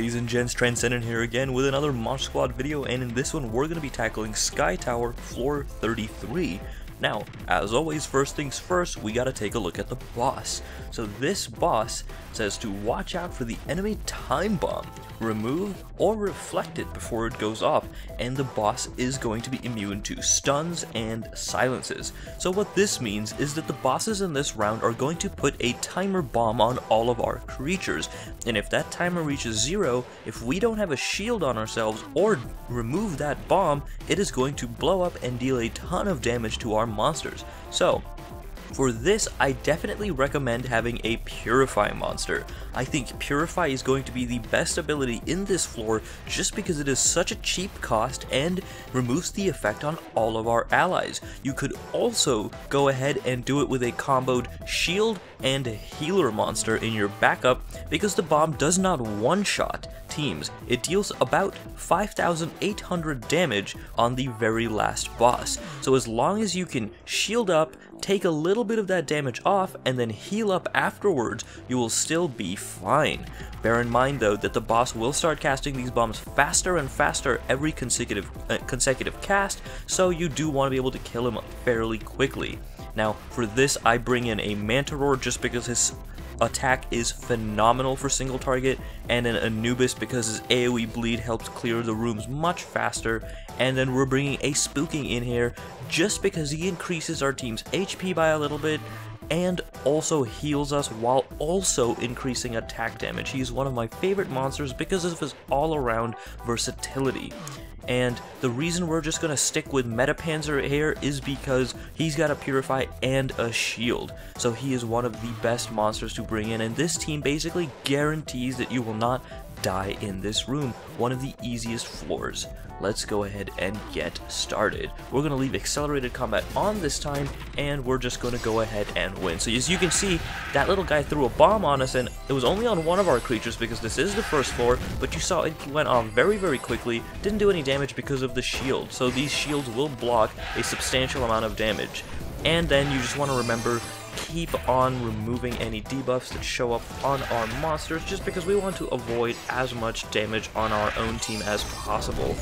ladies and gents, Tranzcendent here again with another Mod Squad video, and in this one we're going to be tackling Sky Tower floor 33. Now, as always, first things first, we gotta take a look at the boss. So this boss says to watch out for the enemy time bomb, remove or reflect it before it goes off, and the boss is going to be immune to stuns and silences. So what this means is that the bosses in this round are going to put a timer bomb on all of our creatures, and if that timer reaches 0, if we don't have a shield on ourselves or remove that bomb, it is going to blow up and deal a ton of damage to our monsters. So for this, I definitely recommend having a Purify monster. I think Purify is going to be the best ability in this floor just because it is such a cheap cost and removes the effect on all of our allies. You could also go ahead and do it with a comboed Shield and Healer monster in your backup because the bomb does not one-shot teams. It deals about 5,800 damage on the very last boss. So as long as you can shield up, take a little bit of that damage off, and then heal up afterwards, you will still be fine. Bear in mind though that the boss will start casting these bombs faster and faster every consecutive cast, so you do want to be able to kill him fairly quickly. Now for this I bring in a Manticore just because his attack is phenomenal for single target, and an Anubis because his AoE bleed helps clear the rooms much faster, and then we're bringing a Spooking in here just because he increases our team's HP by a little bit and also heals us while also increasing attack damage. He's one of my favorite monsters because of his all-around versatility. And the reason we're just going to stick with Metapanzer here is because he's got a Purify and a Shield. So he is one of the best monsters to bring in, and this team basically guarantees that you will not die in this room, one of the easiest floors. Let's go ahead and get started. We're going to leave accelerated combat on this time, and we're just going to go ahead and win. So as you can see, that little guy threw a bomb on us, and it was only on one of our creatures because this is the first floor, but you saw it went off very, very quickly. Didn't do any damage because of the shield. So these shields will block a substantial amount of damage. And then you just want to remember, keep on removing any debuffs that show up on our monsters just because we want to avoid as much damage on our own team as possible.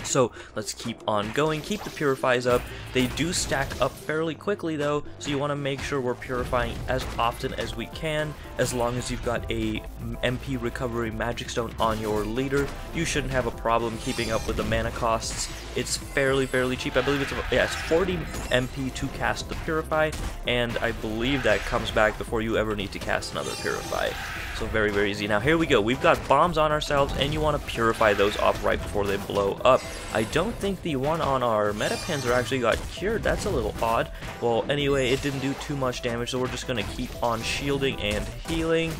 So let's keep on going, keep the Purifies up. They do stack up fairly quickly though, so you want to make sure we're purifying as often as we can. As long as you've got a MP recovery magic stone on your leader, you shouldn't have a problem keeping up with the mana costs. It's fairly cheap. I believe it's 40 MP to cast the Purify, and I believe that comes back before you ever need to cast another Purify. So very easy. Now here we go. We've got bombs on ourselves, and you want to purify those off right before they blow up. I don't think the one on our Metapanzer actually got cured. That's a little odd. Well, anyway, it didn't do too much damage, so we're just going to keep on shielding and healing.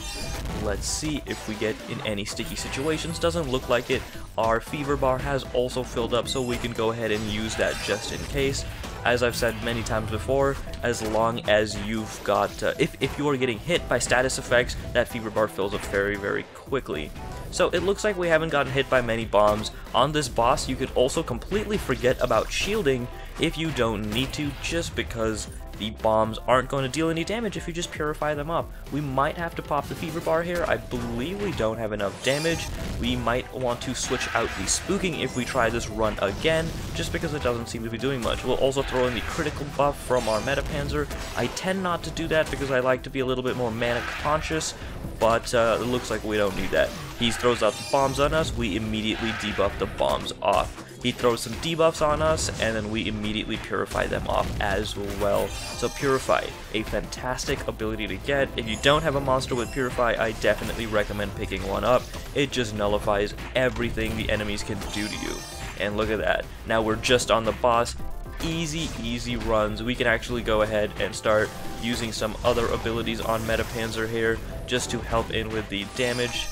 Let's see if we get in any sticky situations. Doesn't look like it. Our fever bar has also filled up, so we can go ahead and use that just in case. As I've said many times before, as long as you've got, if you are getting hit by status effects, that fever bar fills up very quickly. So it looks like we haven't gotten hit by many bombs. On this boss, you could also completely forget about shielding if you don't need to, just because the bombs aren't going to deal any damage if you just purify them up. We might have to pop the fever bar here. I believe we don't have enough damage. We might want to switch out the Spooking if we try this run again, just because it doesn't seem to be doing much. We'll also throw in the critical buff from our Metapanzer. I tend not to do that because I like to be a little bit more mana conscious, but it looks like we don't need that. He throws out the bombs on us, we immediately debuff the bombs off. He throws some debuffs on us, and then we immediately purify them off as well. So Purify, a fantastic ability to get. If you don't have a monster with Purify, I definitely recommend picking one up. It just nullifies everything the enemies can do to you. And look at that. Now we're just on the boss. Easy runs. We can actually go ahead and start using some other abilities on Metapanzer here just to help in with the damage.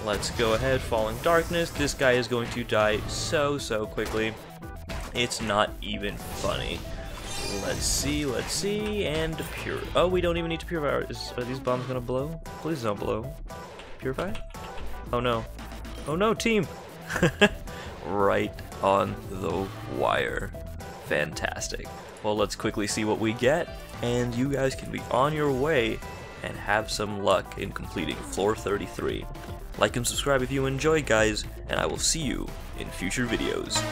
Let's go ahead, Falling Darkness. This guy is going to die so quickly. It's not even funny. Let's see, and pure. Oh, we don't even need to purify. Are these bombs gonna blow? Please don't blow. Purify? Oh no, team! Right on the wire. Fantastic. Well, let's quickly see what we get, and you guys can be on your way and have some luck in completing floor 33. Like and subscribe if you enjoy, guys, and I will see you in future videos.